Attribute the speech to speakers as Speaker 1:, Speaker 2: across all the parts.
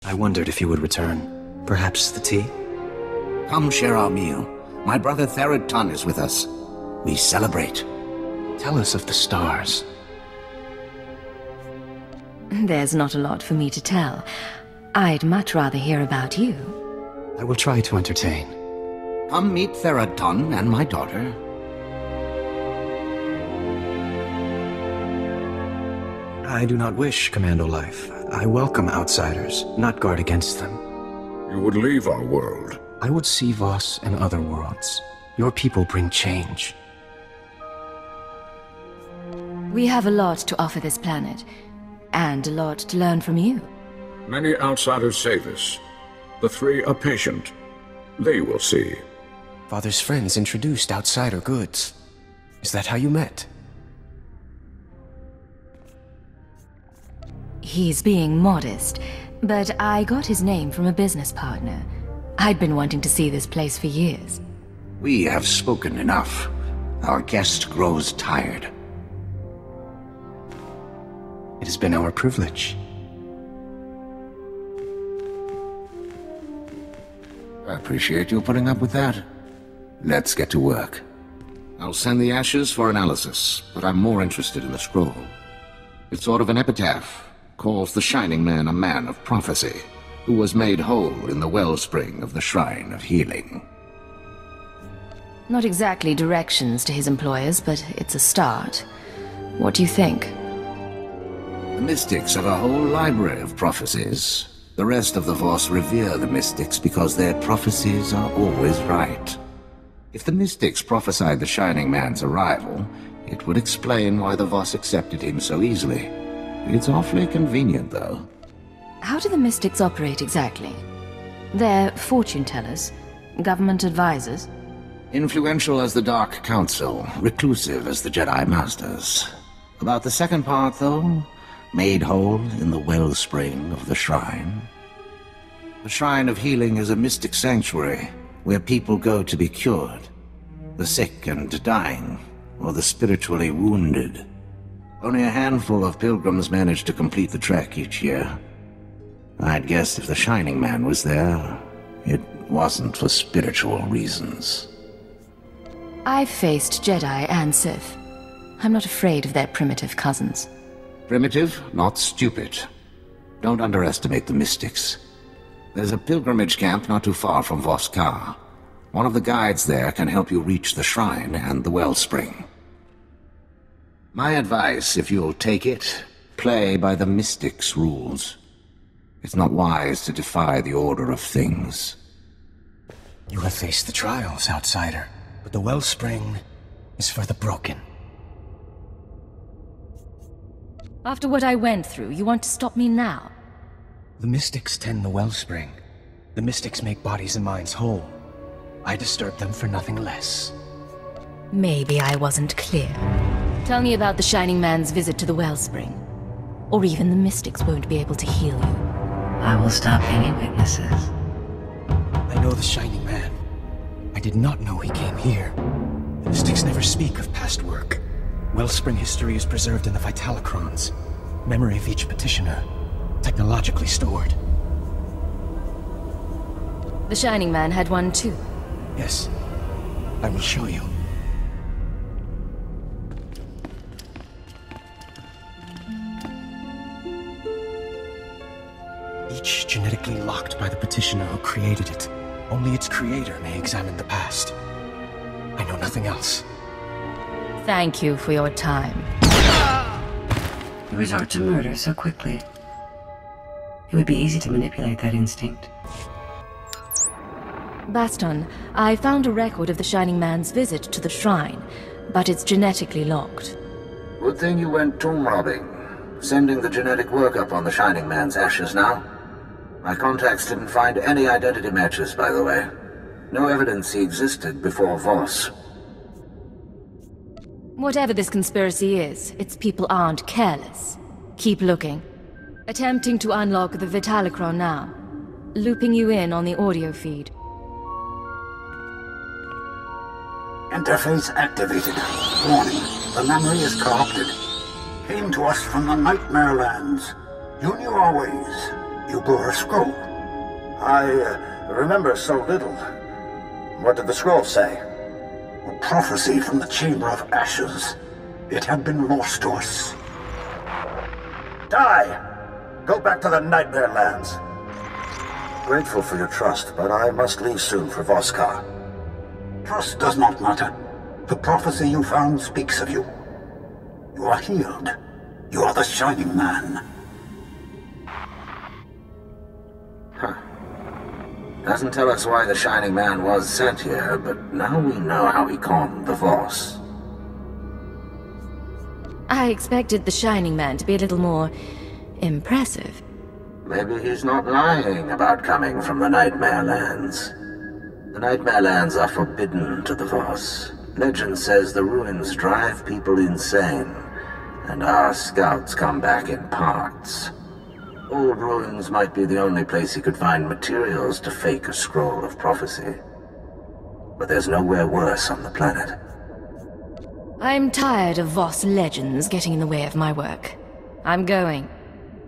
Speaker 1: I wondered if you would return. Perhaps the tea?
Speaker 2: Come share our meal. My brother Bas-Ton is with us. We celebrate.
Speaker 1: Tell us of the stars.
Speaker 3: There's not a lot for me to tell. I'd much rather hear about you.
Speaker 1: I will try to entertain.
Speaker 2: Come meet Bas-Ton and my daughter.
Speaker 1: I do not wish commando life. I welcome outsiders, not guard against them.
Speaker 4: You would leave our world.
Speaker 1: I would see Voss and other worlds. Your people bring change.
Speaker 3: We have a lot to offer this planet, and a lot to learn from you.
Speaker 4: Many outsiders say this. The three are patient. They will see.
Speaker 1: Father's friends introduced outsider goods. Is that how you met?
Speaker 3: He's being modest, but I got his name from a business partner. I'd been wanting to see this place for years.
Speaker 2: We have spoken enough. Our guest grows tired.
Speaker 1: It has been our privilege.
Speaker 2: I appreciate you putting up with that. Let's get to work. I'll send the ashes for analysis, but I'm more interested in the scroll. It's sort of an epitaph. Calls the Shining Man a man of prophecy, who was made whole in the Wellspring of the Shrine of Healing.
Speaker 3: Not exactly directions to his employers, but it's a start. What do you think?
Speaker 2: The Mystics have a whole library of prophecies. The rest of the Voss revere the Mystics because their prophecies are always right. If the Mystics prophesied the Shining Man's arrival, it would explain why the Voss accepted him so easily. It's awfully convenient, though.
Speaker 3: How do the Mystics operate exactly? They're fortune-tellers, government advisors?
Speaker 2: Influential as the Dark Council, reclusive as the Jedi Masters. About the second part, though, made whole in the Wellspring of the Shrine. The Shrine of Healing is a mystic sanctuary where people go to be cured. The sick and dying, or the spiritually wounded. Only a handful of pilgrims manage to complete the trek each year. I'd guess if the Shining Man was there, it wasn't for spiritual reasons.
Speaker 3: I've faced Jedi and Sith. I'm not afraid of their primitive cousins.
Speaker 2: Primitive, not stupid. Don't underestimate the Mystics. There's a pilgrimage camp not too far from Voss. One of the guides there can help you reach the shrine and the Wellspring. My advice, if you'll take it, play by the Mystics' rules. It's not wise to defy the order of things.
Speaker 1: You have faced the trials, outsider, but the Wellspring is for the broken.
Speaker 3: After what I went through, you want to stop me now?
Speaker 1: The Mystics tend the Wellspring. The Mystics make bodies and minds whole. I disturb them for nothing less.
Speaker 3: Maybe I wasn't clear. Tell me about the Shining Man's visit to the Wellspring. Or even the Mystics won't be able to heal you.
Speaker 5: I will stop any witnesses.
Speaker 1: I know the Shining Man. I did not know he came here. The Mystics never speak of past work. Wellspring history is preserved in the Vitalocrons. Memory of each petitioner, technologically stored.
Speaker 3: The Shining Man had one too.
Speaker 1: Yes. I will show you. Each genetically locked by the petitioner who created it. Only its creator may examine the past. I know nothing else.
Speaker 3: Thank you for your time.
Speaker 5: You resort to murder so quickly. It would be easy to manipulate that instinct.
Speaker 3: Bas-Ton, I found a record of the Shining Man's visit to the shrine, but it's genetically locked.
Speaker 2: Good thing you went tomb robbing. Sending the genetic workup on the Shining Man's ashes now. My contacts didn't find any identity matches, by the way. No evidence he existed before Voss.
Speaker 3: Whatever this conspiracy is, its people aren't careless. Keep looking. Attempting to unlock the Vitalocron now. Looping you in on the audio feed.
Speaker 6: Interface activated. Warning, the memory is corrupted. Came to us from the Nightmare Lands. You knew our ways. You bore a scroll.
Speaker 7: I remember so little. What did the scroll say?
Speaker 6: A prophecy from the Chamber of Ashes. It had been lost to us.
Speaker 7: Die! Go back to the Nightmare Lands. Grateful for your trust, but I must leave soon for Voskar.
Speaker 6: Trust does not matter. The prophecy you found speaks of you. You are healed. You are the Shining Man.
Speaker 2: Huh. Doesn't tell us why the Shining Man was sent here, but now we know how he calmed the Voss.
Speaker 3: I expected the Shining Man to be a little more impressive.
Speaker 2: Maybe he's not lying about coming from the Nightmare Lands. The Nightmare Lands are forbidden to the Voss. Legend says the ruins drive people insane, and our scouts come back in parts. Old ruins might be the only place he could find materials to fake a scroll of prophecy. But there's nowhere worse on the planet.
Speaker 3: I'm tired of Voss legends getting in the way of my work. I'm going.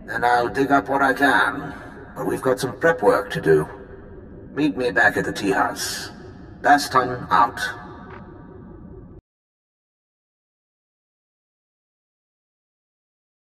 Speaker 2: Then I'll dig up what I can, but we've got some prep work to do. Meet me back at the tea house. Bas-Ton out.